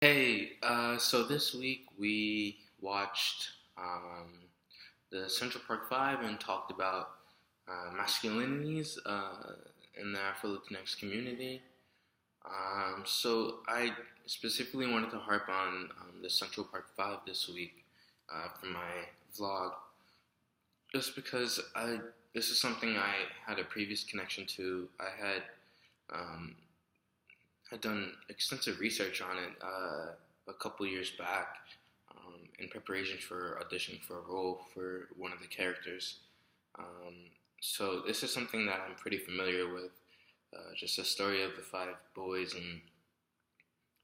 So this week we watched the Central Park Five and talked about masculinities in the Afro Latinx community. So I specifically wanted to harp on the Central Park Five this week for my vlog, just because this is something I had a previous connection to. Um, had done extensive research on it a couple years back in preparation for auditioning for a role for one of the characters. Um, so this is something that I'm pretty familiar with. Just a story of the five boys and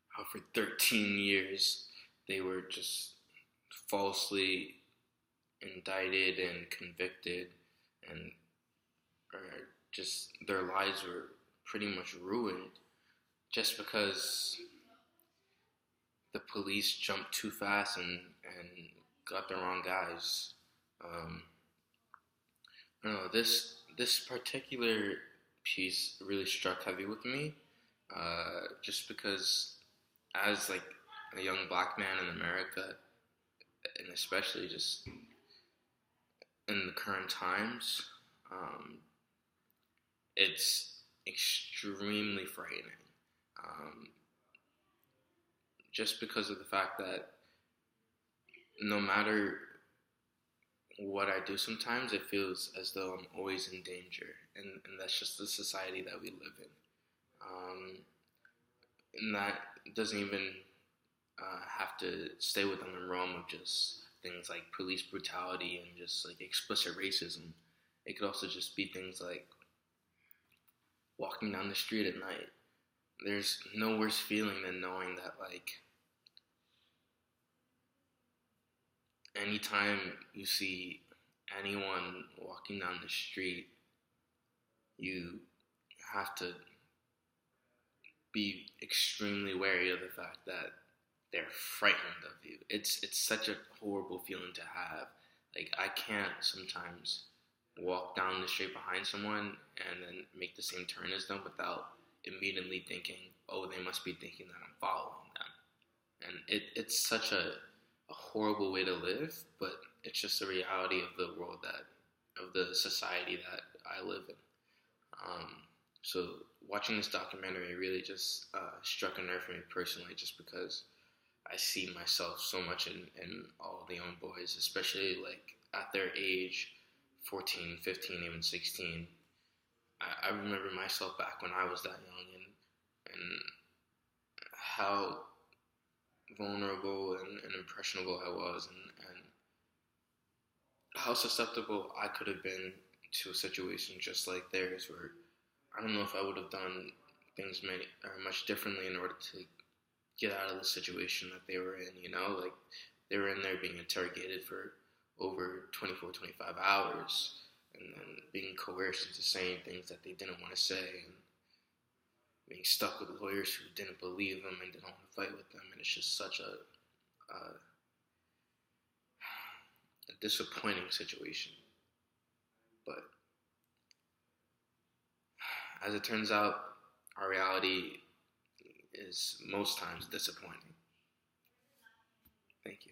how for 13 years they were just falsely indicted and convicted, and just their lives were pretty much ruined just because the police jumped too fast and got the wrong guys. Um, I don't know, this particular piece really struck heavy with me, just because as like a young black man in America, and especially just in the current times, um, it's extremely frightening. Um, just because of the fact that no matter what I do, sometimes it feels as though I'm always in danger, and that's just the society that we live in. Um, and that doesn't even have to stay within the realm of just things like police brutality and just like explicit racism. It could also just be things like walking down the street at night. There's no worse feeling than knowing that, like, anytime you see anyone walking down the street, you have to be extremely wary of the fact that they're frightened of you. It's such a horrible feeling to have. Like, I can't sometimes walk down the street behind someone and then make the same turn as them without immediately thinking, oh, they must be thinking that I'm following them. And it's such a horrible way to live, but it's just the reality of the world of the society that I live in. So watching this documentary really just struck a nerve for me personally, just because I see myself so much in all the young boys, especially like at their age, 14, 15, even 16. I remember myself back when I was that young, and how vulnerable and impressionable I was, and how susceptible I could have been to a situation just like theirs, where I don't know if I would have done things much differently in order to get out of the situation that they were in. Like, they were in there being interrogated for over 24, 25 hours, and then being coerced into saying things that they didn't want to say, and being stuck with lawyers who didn't believe them and didn't want to fight with them. And it's just such a disappointing situation. But as it turns out, our reality is most times disappointing. Thank you.